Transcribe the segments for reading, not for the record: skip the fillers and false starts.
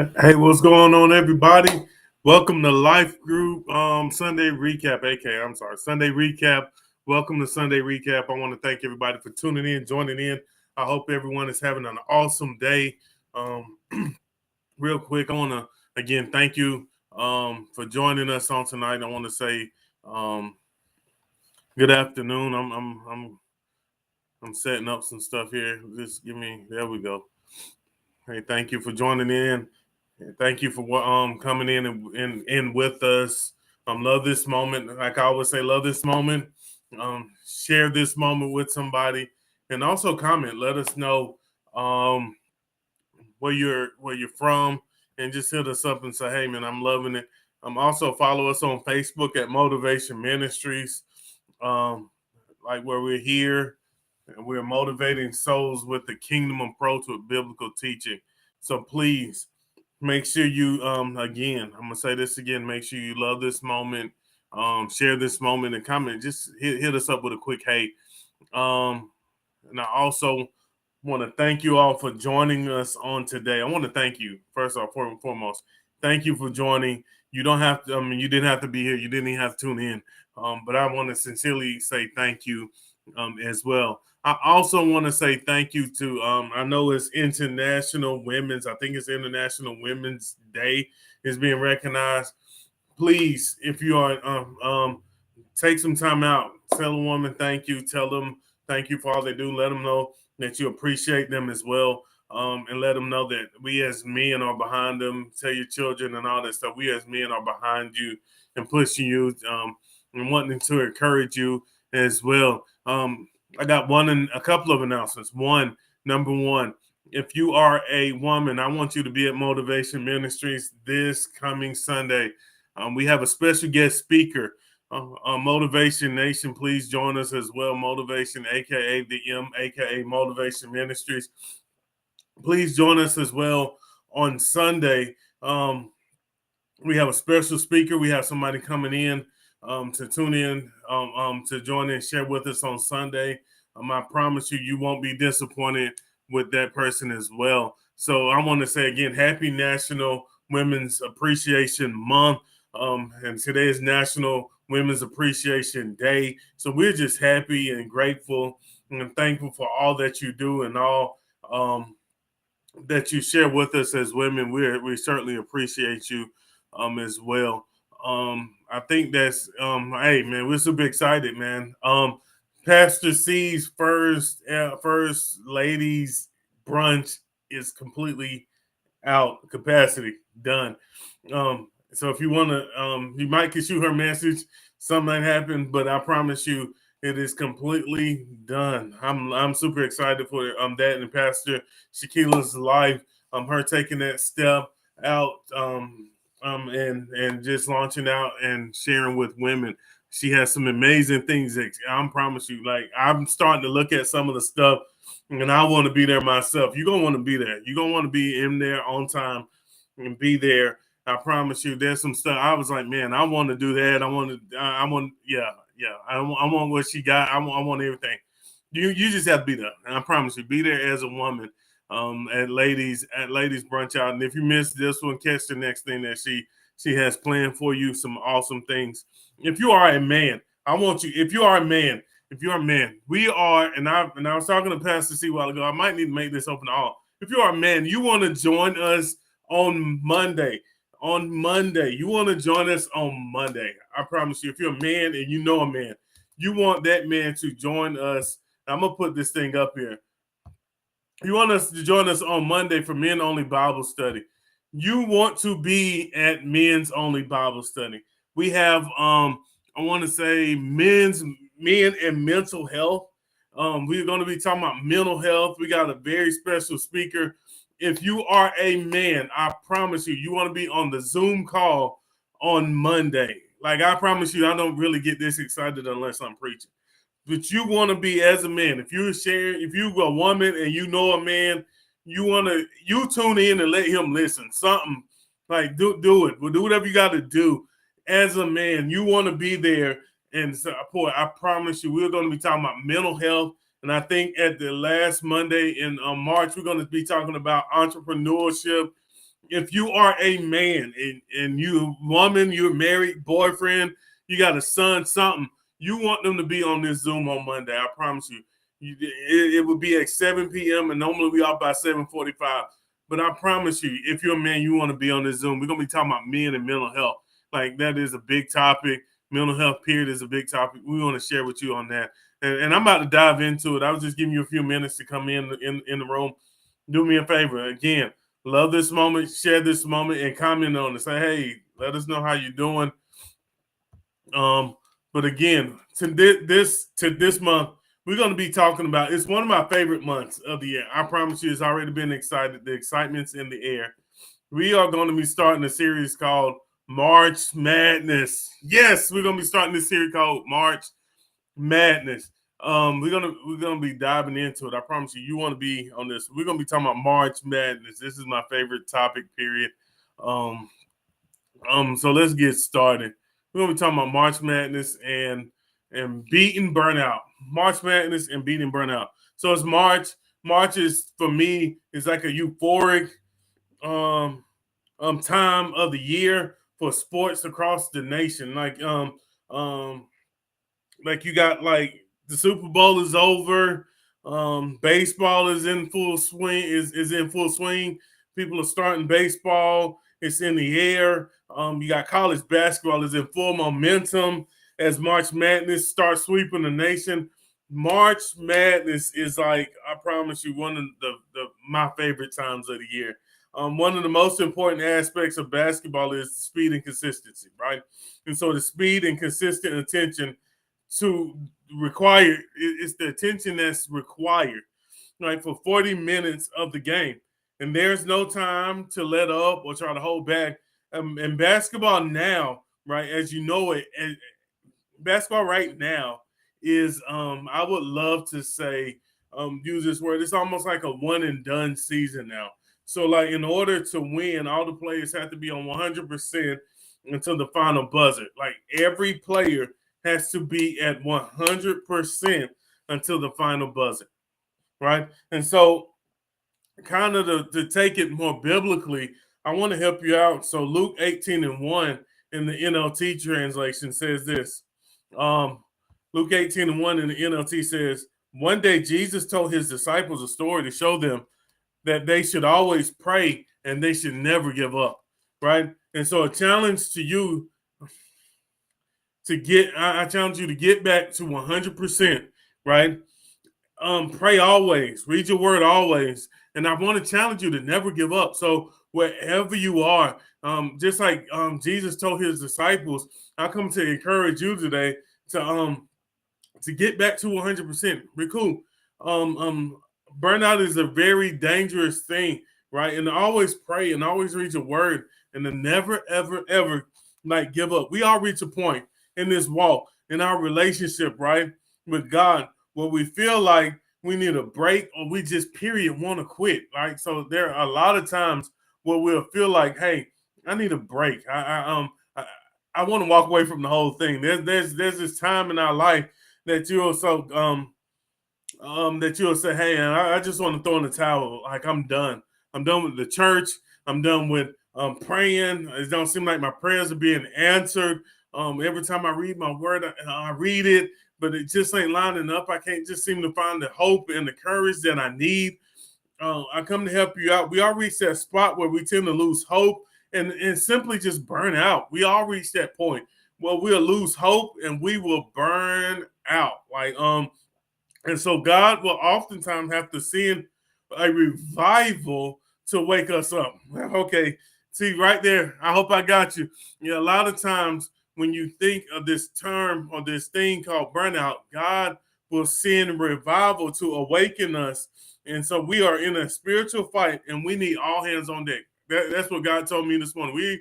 Hey, what's going on, everybody? Welcome to Life Group Sunday Recap, aka Sunday Recap. Welcome to Sunday Recap. I want to thank everybody for tuning in, joining in. I hope everyone is having an awesome day. Um, Real quick, I want to again thank you for joining us on tonight. I want to say um, good afternoon. I'm setting up some stuff here. Just give me. There we go. Hey, thank you for joining in. Thank you for coming in and with us. Love this moment. Like I always say, love this moment. Share this moment with somebody, and also comment. Let us know where you're from, and just hit us up and say, "Hey, man, I'm loving it." Also follow us on Facebook at Motivation Ministries, like where we're here and we're motivating souls with the kingdom approach with biblical teaching. So please make sure you again, I'm gonna say this again, make sure you love this moment, share this moment and comment. Just hit us up with a quick hey. And I also want to thank you all for joining us on today. I want to thank you first off, foremost. Thank you for joining. You don't have to, you didn't have to be here, you didn't even have to tune in. But I want to sincerely say thank you as well. I also want to say thank you to I know it's International Women's, I think it's International Women's Day is being recognized. Please, if you are take some time out, tell a woman thank you, tell them thank you for all they do, let them know that you appreciate them as well. And let them know that we as men are behind them. Tell your children and all that stuff. We as men are behind you and pushing you and wanting to encourage you as well. I got a couple of announcements. Number one, if you are a woman, I want you to be at Motivation Ministries this coming Sunday. We have a special guest speaker. Motivation Nation, please join us as well. Motivation, aka the M, aka Motivation Ministries. Please join us as well on Sunday. We have a special speaker. We have somebody coming in to tune in to join in and share with us on Sunday. I promise you, you won't be disappointed with that person as well. So I want to say again, happy National Women's Appreciation Month. And today is National Women's Appreciation Day. So we're just happy and grateful and thankful for all that you do and all that you share with us as women. We certainly appreciate you as well. I think that's hey man, we're super excited, man. Pastor C's first ladies brunch is completely out capacity done. So if you want to, you might could shoot her message. Something might happen, but I promise you, it is completely done. I'm super excited for that and Pastor Shaquila's life. Her taking that step out and just launching out and sharing with women. She has some amazing things that I promise you. Like I'm starting to look at some of the stuff, and I want to be there myself. You're gonna want to be there. You're gonna want to be in there on time and be there. I promise you, there's some stuff. I was like, man, I want to do that. I want, yeah. I want what she got. I want everything. You just have to be there. And I promise you, be there as a woman at ladies brunch out. And if you missed this one, catch the next thing that she has planned for you. Some awesome things. If you are a man, I want you. If you are a man, we are. And I was talking to Pastor C a while ago. I might need to make this open to all. If you are a man, you want to join us on Monday. On Monday, you want to join us on Monday. I promise you, if you're a man and you know a man, you want that man to join us. I'm gonna put this thing up here. You want us to join us on Monday for men only Bible study. You want to be at men's only Bible study. We have I want to say men and mental health. We're going to be talking about mental health. We got a very special speaker. If you are a man, I promise you, you want to be on the Zoom call on Monday. Like I promise you, I don't really get this excited unless I'm preaching. But you want to be as a man. If you're a woman and you know a man, you tune in and let him listen. Something like do it. Well, do whatever you got to do as a man. You want to be there and support. I promise you, we're going to be talking about mental health. And I think at the last Monday in March, we're going to be talking about entrepreneurship if you are a man and you woman, you're married, boyfriend, you got a son, something, you want them to be on this Zoom on Monday. I promise you. It would be at 7 p.m. and normally we off by 7:45. But I promise you, if you're a man, you want to be on this Zoom. We're gonna be talking about men and mental health. Like that is a big topic. Mental health period is a big topic. We want to share with you on that. And I'm about to dive into it. I was just giving you a few minutes to come in the room. Do me a favor. Again, love this moment, share this moment, and comment on it. Say, hey, let us know how you're doing. But again, to this month, we're going to be talking about, it's one of my favorite months of the year. I promise you, it's already been excited. The excitement's in the air. We are going to be starting a series called March Madness. Yes, we're going to be starting this series called March Madness. We're gonna be diving into it. I promise you, you want to be on this. We're gonna be talking about March Madness. This is my favorite topic. Period. So let's get started. We're gonna be talking about March Madness and beating burnout. March Madness and beating burnout. So it's March. March is for me is like a euphoric time of the year for sports across the nation. Like you got like the Super Bowl is over. Baseball is in full swing. Is in full swing. People are starting baseball. It's in the air. You got college basketball is in full momentum as March Madness starts sweeping the nation. March Madness is like, I promise you, one of my favorite times of the year. One of the most important aspects of basketball is speed and consistency, right? And so the speed and consistent attention to require it's the attention that's required, right, for 40 minutes of the game. And there's no time to let up or try to hold back. And basketball now, right, as you know it, basketball right now is I would love to say use this word, it's almost like a one and done season now. So like in order to win, all the players have to be on 100% until the final buzzer. Like every player has to be at 100% until the final buzzer, right? And so kind of to take it more biblically, I want to help you out. So Luke 18:1 in the NLT translation says this. Luke 18:1 in the NLT says, one day Jesus told his disciples a story to show them that they should always pray and they should never give up, right? And so a challenge to you I challenge you to get back to 100%, right? Pray always, read your word always. And I want to challenge you to never give up. So wherever you are, just like Jesus told his disciples, I come to encourage you today to get back to 100%. Riku, burnout is a very dangerous thing, right? And always pray and always read your word and to never, ever, ever like give up. We all reach a point in this walk, in our relationship, right, with God, where we feel like we need a break or we just period want to quit. Right. So there are a lot of times where we'll feel like, hey, I need a break. I want to walk away from the whole thing. There's this time in our life that you'll that you'll say, hey, I just want to throw in the towel. Like I'm done. I'm done with the church. I'm done with praying. It don't seem like my prayers are being answered. Every time I read my word, I read it, but it just ain't lining up. I can't just seem to find the hope and the courage that I need. I come to help you out. We all reach that spot where we tend to lose hope and simply just burn out. We all reach that point where we'll lose hope and we will burn out. And so God will oftentimes have to send a revival to wake us up. Okay, see right there. I hope I got you. You know, a lot of times when you think of this term or this thing called burnout, God will send revival to awaken us. And so we are in a spiritual fight and we need all hands on deck. That's what God told me this morning.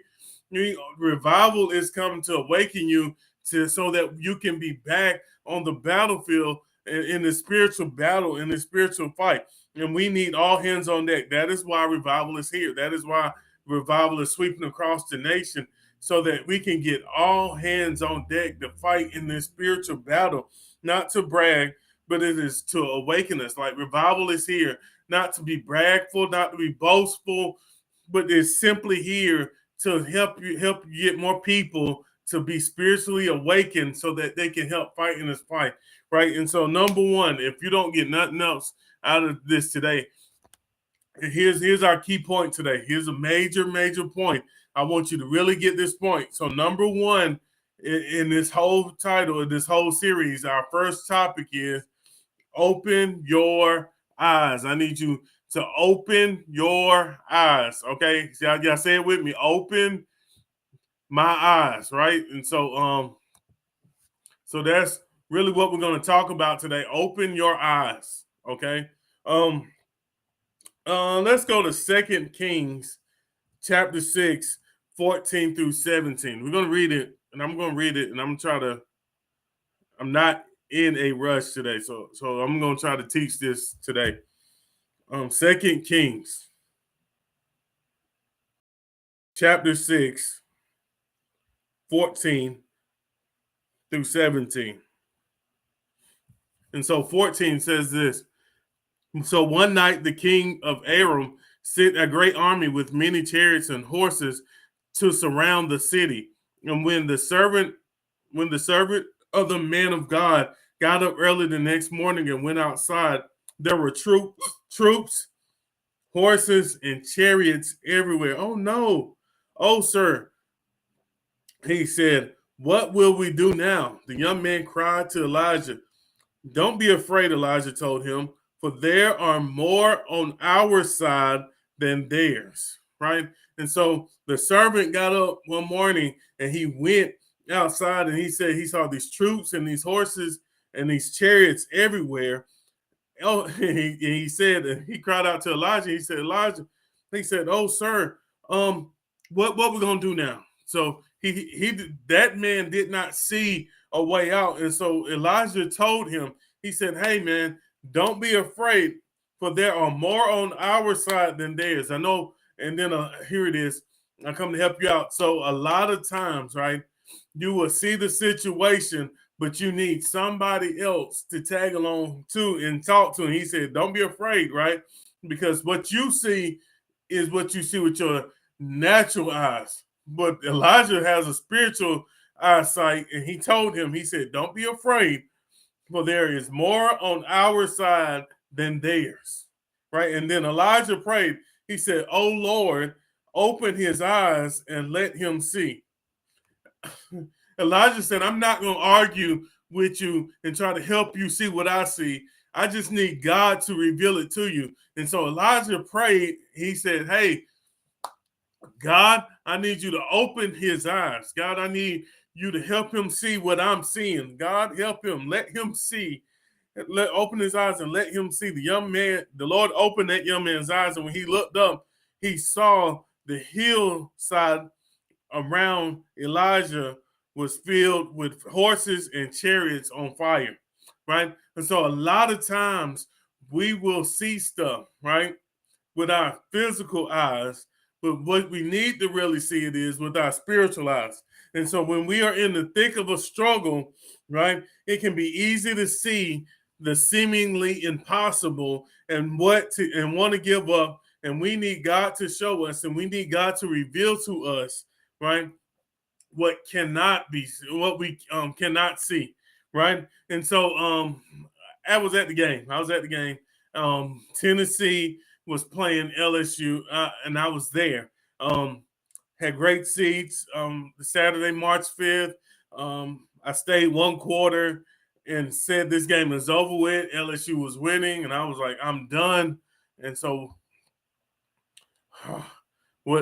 Revival is coming to awaken you so that you can be back on the battlefield in the spiritual battle, in the spiritual fight. And we need all hands on deck. That is why revival is here. That is why revival is sweeping across the nation, so that we can get all hands on deck to fight in this spiritual battle, not to brag, but it is to awaken us. Like revival is here, not to be bragful, not to be boastful, but it's simply here to help you get more people to be spiritually awakened so that they can help fight in this fight, right? And so, number one, if you don't get nothing else out of this today, here's our key point today. Here's a major point. I want you to really get this point. So, number one, in this whole title of this whole series, our first topic is open your eyes. I need you to open your eyes. Okay, y'all say it with me. Open my eyes, right? And so so that's really what we're going to talk about today. Open your eyes. Okay. Let's go to 2 Kings chapter 6, 14 through 17. We're going to read it, and I'm going to read it, and I'm not in a rush today, so I'm going to try to teach this today. 2 Kings chapter 6, 14 through 17. And so 14 says this. So one night the king of Aram sent a great army with many chariots and horses to surround the city. And when the servant of the man of God got up early the next morning and went outside, there were troops, horses, and chariots everywhere. Oh no. Oh, sir. He said, what will we do now? The young man cried to Elijah. Don't be afraid, Elijah told him, for there are more on our side than theirs, right? And so the servant got up one morning and he went outside and he said he saw these troops and these horses and these chariots everywhere. Oh, he said, he cried out to Elijah. He said, Elijah, he said, oh, sir, what we're going to do now? So that man did not see a way out. And so Elijah told him, he said, hey, man, don't be afraid, for there are more on our side than theirs. I know. And then here it is. I come to help you out. So a lot of times, right, you will see the situation, but you need somebody else to tag along to and talk to. And he said, don't be afraid, right? Because what you see is what you see with your natural eyes. But Elijah has a spiritual eyesight, and he told him, he said, don't be afraid, for there is more on our side than theirs, right? And then Elijah prayed. He said, oh, Lord, open his eyes and let him see. Elijah said, I'm not going to argue with you and try to help you see what I see. I just need God to reveal it to you. And so Elijah prayed. He said, hey, God, I need you to open his eyes. God, I need you to help him see what I'm seeing. God, help him. Let him see. Open his eyes and let him see. The young man, the Lord opened that young man's eyes, and when he looked up, he saw the hillside around Elijah was filled with horses and chariots on fire, right? And so a lot of times we will see stuff, right, with our physical eyes, but what we need to really see it is with our spiritual eyes. And so when we are in the thick of a struggle, right, it can be easy to see the seemingly impossible and want to give up. And we need God to show us, and we need God to reveal to us, right, what we cannot see, right? And so I was at the game. Tennessee was playing LSU, and I was there. Had great seats. Saturday, March 5th. I stayed one quarter and said this game is over with. LSU was winning, and I was like, I'm done. And so,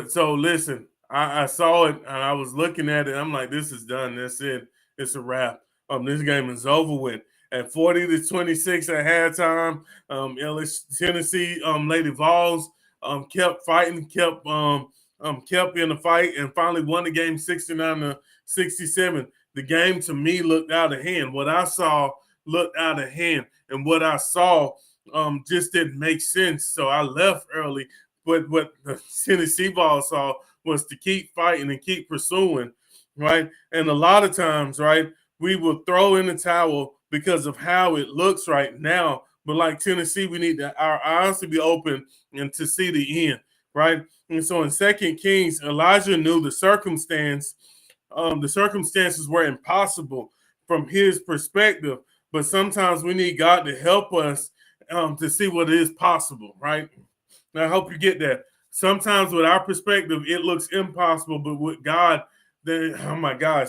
so listen, I saw it and I was looking at it. I'm like, this is done. That's it. It's a wrap. This game is over with. At 40-26 at halftime, Tennessee Lady Vols kept fighting, kept in the fight, and finally won the game 69-67. The game to me looked out of hand. What I saw looked out of hand, and what I saw just didn't make sense. So I left early. But what the Tennessee Vols saw was to keep fighting and keep pursuing, right? And a lot of times, right, we will throw in the towel because of how it looks right now. But like Tennessee, we need our eyes to be open and to see the end, right? And so in 2 Kings, Elijah knew the circumstances were impossible from his perspective, but sometimes we need God to help us to see what is possible, right? And I hope you get that. Sometimes with our perspective, it looks impossible, but with God, then, oh my gosh,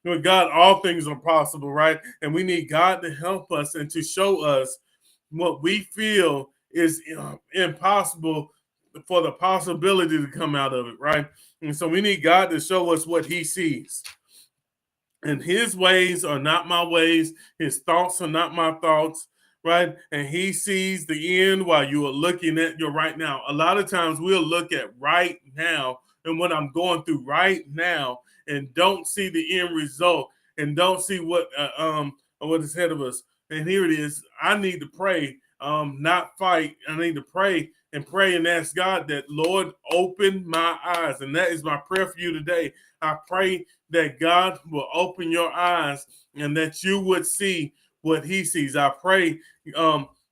with God, all things are possible, right? And we need God to help us and to show us what we feel is impossible for the possibility to come out of it, right? And so we need God to show us what he sees. And his ways are not my ways. His thoughts are not my thoughts, right? And he sees the end while you are looking at your right now. A lot of times we'll look at right now and what I'm going through right now and don't see the end result and don't see what is ahead of us. And here it is. I need to pray, not fight. I need to pray and ask God that, Lord, open my eyes. And that is my prayer for you today. I pray that God will open your eyes and that you would see what he sees. I pray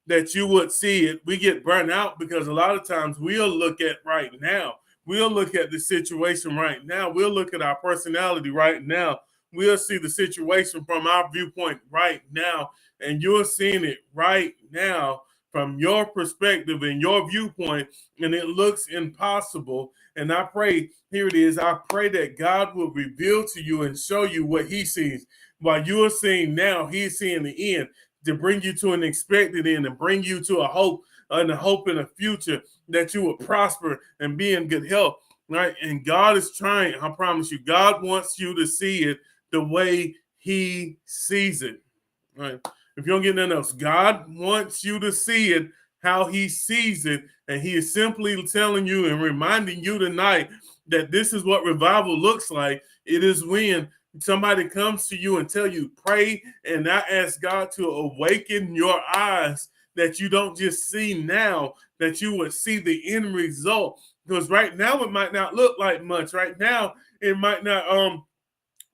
that you would see it. We get burnt out because a lot of times we'll look at right now. We'll look at the situation right now. We'll look at our personality right now. We'll see the situation from our viewpoint right now. And you're seeing it right now from your perspective and your viewpoint, and it looks impossible. And I pray, here it is, I pray that God will reveal to you and show you what he sees. While you are seeing now, he's seeing the end to bring you to an expected end and bring you to a hope and a hope in the future that you will prosper and be in good health, right? And God is trying, I promise you, God wants you to see it the way he sees it, right? If you don't get nothing else, God wants you to see it how he sees it. And he is simply telling you and reminding you tonight that this is what revival looks like. It is when somebody comes to you and tell you, pray, and I ask God to awaken your eyes that you don't just see now, that you would see the end result. Because right now it might not look like much. Right now it might not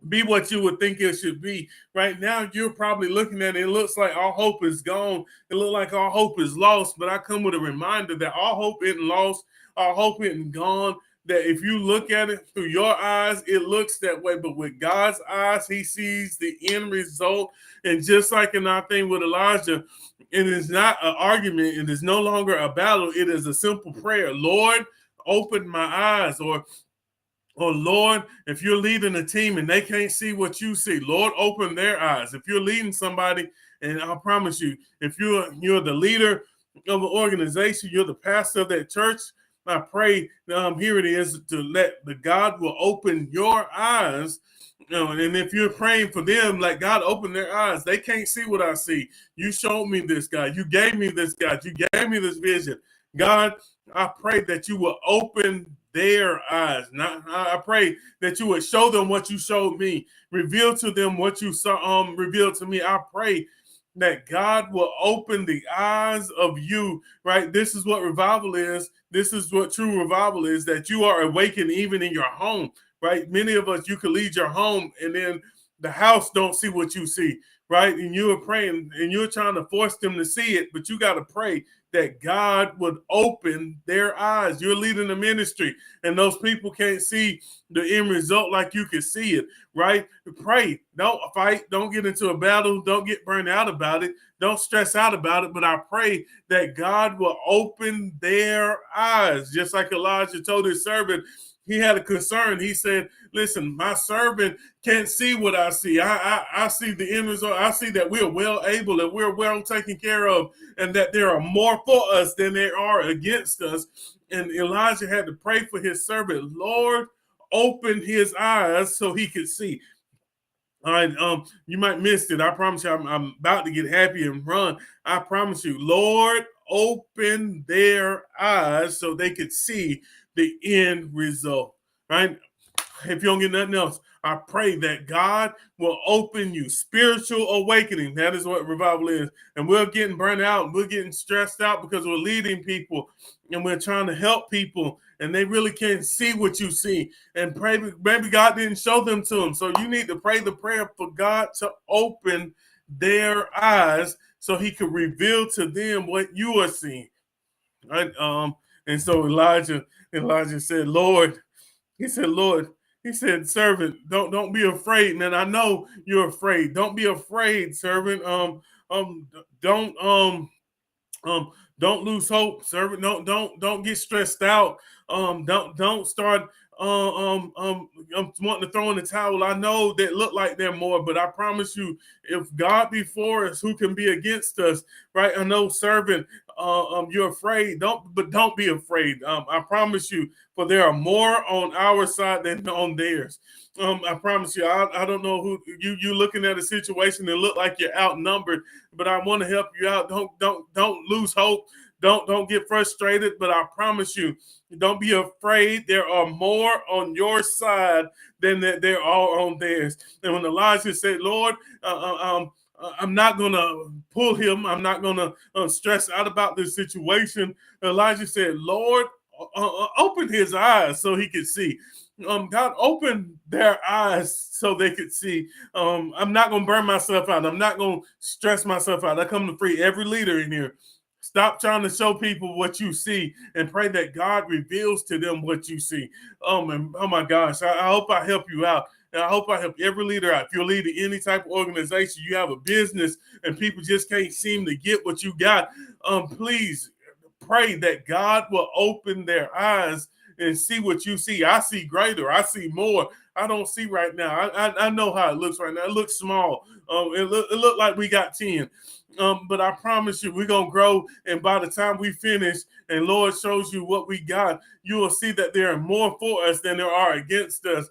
be what you would think it should be. Right now, you're probably looking at it. It looks like all hope is gone. It looks like all hope is lost. But I come with a reminder that all hope isn't lost. All hope isn't gone. That if you look at it through your eyes, it looks that way. But with God's eyes, he sees the end result. And just like in our thing with Elijah, it is not an argument. It is no longer a battle. It is a simple prayer. Lord, open my eyes. Or Lord, if you're leading a team and they can't see what you see, Lord, open their eyes. If you're leading somebody, and I promise you, if you're the leader of an organization, you're the pastor of that church, I pray here it is to let the God will open your eyes. And if you're praying for them, like God open their eyes, they can't see what I see. You showed me this, God. You gave me this, God. You gave me this vision. God, I pray that you will open their eyes. I pray that you would show them what you showed me, reveal to them what you saw, revealed to me. I pray that God will open the eyes of you, right? This is what revival is. This is what true revival is, that you are awakened even in your home, right? Many of us, you can lead your home and then the house don't see what you see, right? And you are praying and you're trying to force them to see it, but you got to pray that God would open their eyes. You're leading a ministry and those people can't see the end result like you can see it, right? Pray. Don't fight. Don't get into a battle. Don't get burned out about it. Don't stress out about it. But I pray that God will open their eyes. Just like Elijah told his servant, he had a concern. He said, listen, my servant can't see what I see. I see the end result. I see that we're well able, that we're well taken care of, and that there are more for us than there are against us. And Elijah had to pray for his servant. Lord, open his eyes so he could see. All right, you might miss it. I promise you, I'm about to get happy and run. I promise you, Lord, open their eyes so they could see the end result, right? If you don't get nothing else, I pray that God will open you spiritual awakening. That is what revival is. And we're getting burnt out. We're getting stressed out because we're leading people and we're trying to help people and they really can't see what you see. And pray, maybe God didn't show them to them. So you need to pray the prayer for God to open their eyes so he could reveal to them what you are seeing. Right? And so Elijah, Elijah said, Lord, he said, Lord, he said, servant, don't be afraid, man. I know you're afraid. Don't be afraid, servant. Um, don't um don't lose hope, servant. Don't get stressed out. Don't start wanting to throw in the towel. I know that look like they're more, but I promise you, if God be for us, who can be against us? Right? I know, servant, you're afraid. Don't be afraid. I promise you, for there are more on our side than on theirs. I promise you, I don't know who you looking at a situation and look like you're outnumbered, but I want to help you out. Don't lose hope. Don't get frustrated. But I promise you, don't be afraid. There are more on your side than that there are on theirs. And when Elijah said, "Lord, I'm not gonna pull him. I'm not gonna stress out about this situation," Elijah said, "Lord, open his eyes so he could see." God opened their eyes so they could see. I'm not gonna burn myself out. I'm not gonna stress myself out. I come to free every leader in here. Stop trying to show people what you see and pray that God reveals to them what you see. And oh my gosh, I hope I help you out. And I hope I help every leader out. If you're leading any type of organization, you have a business, and people just can't seem to get what you got, please pray that God will open their eyes and see what you see. I see greater. I see more. I don't see right now. I know how it looks right now. It looks small. It look like we got 10. But I promise you, we're going to grow. And by the time we finish and Lord shows you what we got, you will see that there are more for us than there are against us.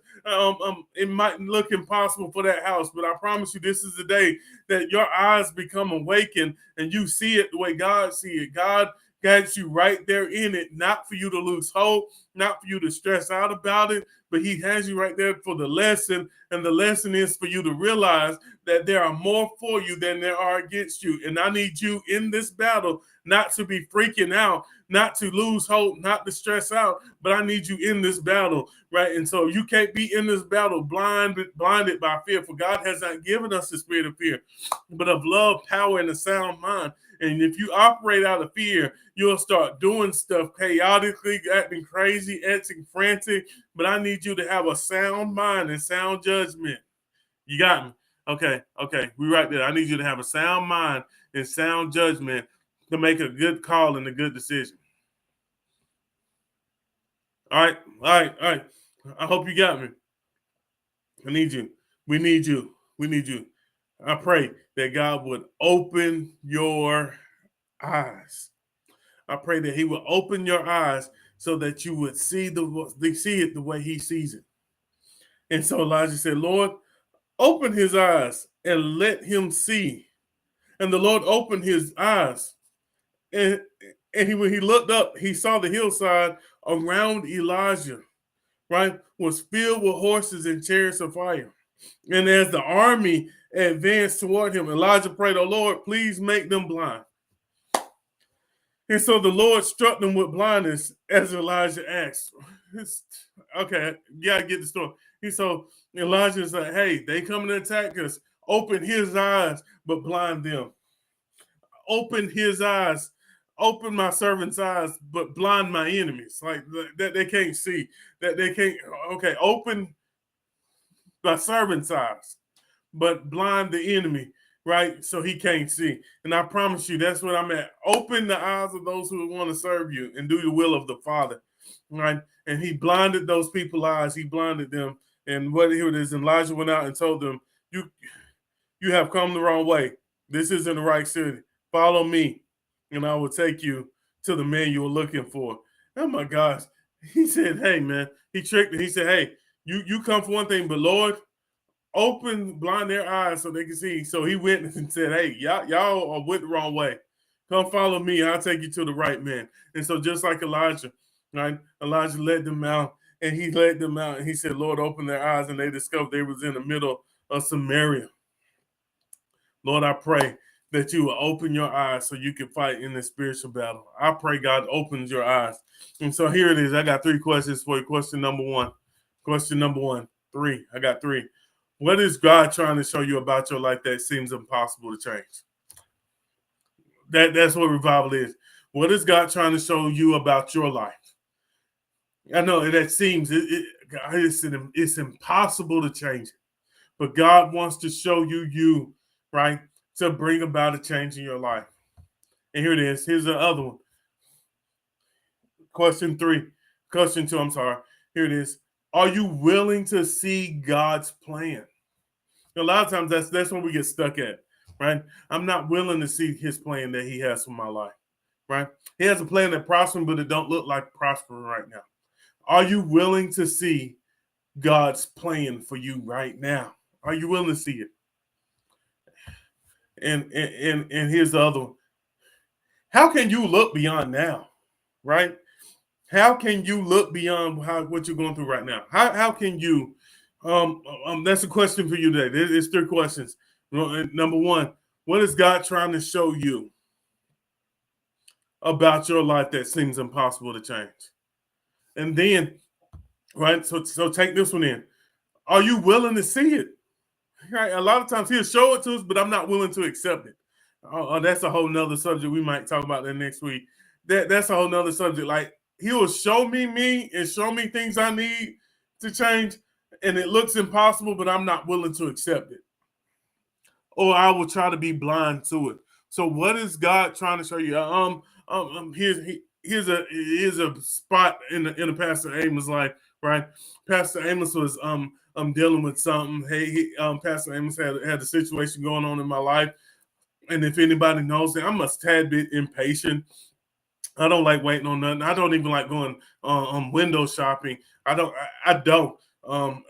It might look impossible for that house, but I promise you, this is the day that your eyes become awakened and you see it the way God sees it. God got you right there in it, not for you to lose hope, not for you to stress out about it, but he has you right there for the lesson. And the lesson is for you to realize that there are more for you than there are against you. And I need you in this battle not to be freaking out, not to lose hope, not to stress out, but I need you in this battle, right? And so you can't be in this battle blinded by fear, for God has not given us the spirit of fear, but of love, power, and a sound mind. And if you operate out of fear, you'll start doing stuff chaotically, acting crazy, acting frantic. But I need you to have a sound mind and sound judgment. You got me? Okay. We right there. I need you to have a sound mind and sound judgment to make a good call and a good decision. All right. I hope you got me. I need you. We need you. I pray that God would open your eyes. I pray that he will open your eyes so that you would see it the way he sees it. And so Elijah said, Lord, open his eyes and let him see. And the Lord opened his eyes. And when he looked up, he saw the hillside around Elijah, right, was filled with horses and chariots of fire. And as the army advanced toward him, Elijah prayed, "Oh Lord, please make them blind." And so the Lord struck them with blindness as Elijah asked. Okay, you gotta get the story. So Elijah said, "Hey, they coming to attack us. Open his eyes, but blind them. Open his eyes, open my servant's eyes, but blind my enemies. Like that they can't see, that they can't. Okay, open my servant's eyes, but blind the enemy, right? So he can't see." And I promise you, that's what I'm at. Open the eyes of those who want to serve you and do the will of the Father, right? And he blinded those people's eyes. He blinded them. And what here it is, Elijah went out and told them, you have come the wrong way. This isn't the right city. Follow me, and I will take you to the man you were looking for. Oh my gosh. He said, hey, man, he tricked him. He said, hey, you come for one thing, but Lord, blind their eyes so they can see. So he went and said, hey, y'all went the wrong way. Come follow me. I'll take you to the right man. And so just like Elijah, right? Elijah led them out, and he led them out, and he said, Lord, open their eyes, and they discovered they was in the middle of Samaria. Lord, I pray that you will open your eyes so you can fight in this spiritual battle. I pray God opens your eyes. And so here it is. I got 3 questions for you. Question number one. Three. I got 3. What is God trying to show you about your life that seems impossible to change? That's what revival is. What is God trying to show you about your life I know that seems it's impossible to change it, but God wants to show you, right, to bring about a change in your life. And here it is. Here's the other one. Question 3. Question 2, I'm sorry. Here it is. Are you willing to see God's plan? A lot of times that's when we get stuck at, right? I'm not willing to see his plan that he has for my life, right? He has a plan that prospers, but it don't look like prospering right now. Are you willing to see God's plan for you right now? Are you willing to see it? And here's the other one. How can you look beyond now, right? How can you look beyond what you're going through right now? How can you? That's a question for you today. There's 3 questions. Number 1, what is God trying to show you about your life that seems impossible to change? And then, right? So take this one in. Are you willing to see it? Right? A lot of times he'll show it to us, but I'm not willing to accept it. That's a whole nother subject. We might talk about that next week. That's a whole nother subject. Like he will show me and show me things I need to change, and it looks impossible, but I'm not willing to accept it. Or I will try to be blind to it. So what is God trying to show you? Here's a spot in the Pastor Amos' life, right? Pastor Amos was dealing with something. Pastor Amos had a situation going on in my life, and if anybody knows it, I'm a tad bit impatient. I don't like waiting on nothing. I don't even like going window shopping. I don't.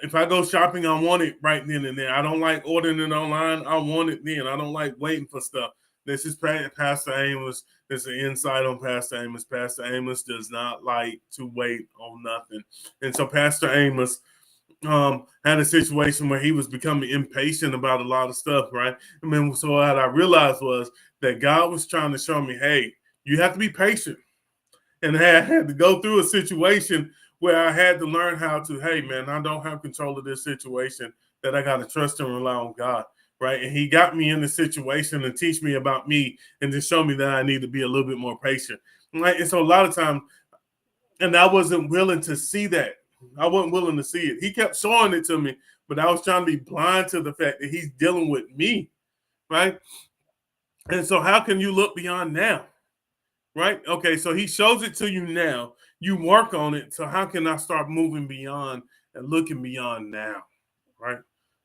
If I go shopping, I want it right then and there. I don't like ordering it online. I want it then. I don't like waiting for stuff. This is Pastor Amos. This is an insight on Pastor Amos. Pastor Amos does not like to wait on nothing. And so Pastor Amos had a situation where he was becoming impatient about a lot of stuff, right? I mean, so what I realized was that God was trying to show me, hey, you have to be patient. And I had to go through a situation where I had to learn how to, hey, man, I don't have control of this situation, that I got to trust and rely on God, right? And he got me in the situation and teach me about me and to show me that I need to be a little bit more patient, right? And so a lot of times, and I wasn't willing to see that. I wasn't willing to see it. He kept showing it to me, but I was trying to be blind to the fact that he's dealing with me, right? And so how can you look beyond now? Right? Okay, so he shows it to you now. You work on it. So how can I start moving beyond and looking beyond now? Right?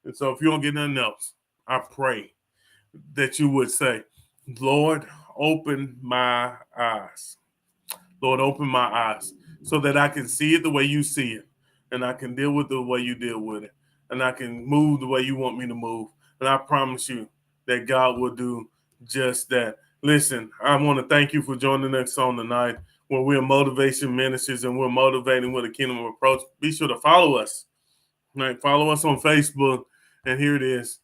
And so if you don't get nothing else, I pray that you would say, Lord, open my eyes. Lord, open my eyes so that I can see it the way you see it, and I can deal with it the way you deal with it, and I can move the way you want me to move. And I promise you that God will do just that. Listen, I want to thank you for joining us on tonight, where we're Motivation Ministries and we're motivating with a kingdom approach. Be sure to follow us. Right? Follow us on Facebook. And here it is.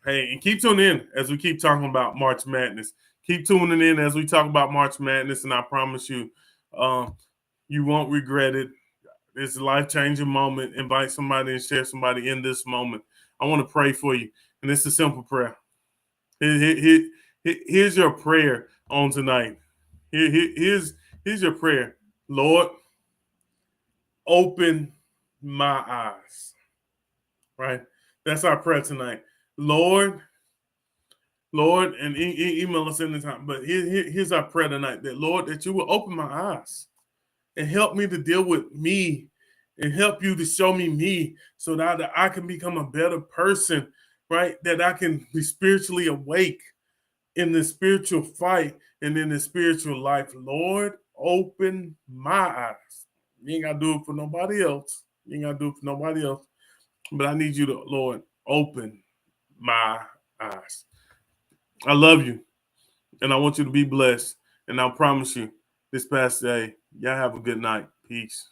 Hey, and keep tuning in as we keep talking about March Madness. Keep tuning in as we talk about March Madness, and I promise you, you won't regret it. It's a life-changing moment. Invite somebody and share somebody in this moment. I want to pray for you, and it's a simple prayer. Here's your prayer on tonight. Here's your prayer. Lord, open my eyes. Right? That's our prayer tonight. Lord, and email us anytime. But here's our prayer tonight: that Lord, that you will open my eyes and help me to deal with me, and help you to show me so that I can become a better person, right? That I can be spiritually awake in the spiritual fight and in the spiritual life. Lord, open my eyes. You ain't got to do it for nobody else. You ain't got to do it for nobody else. But I need you to, Lord, open my eyes. I love you, and I want you to be blessed. And I promise you, this past day, y'all have a good night. Peace.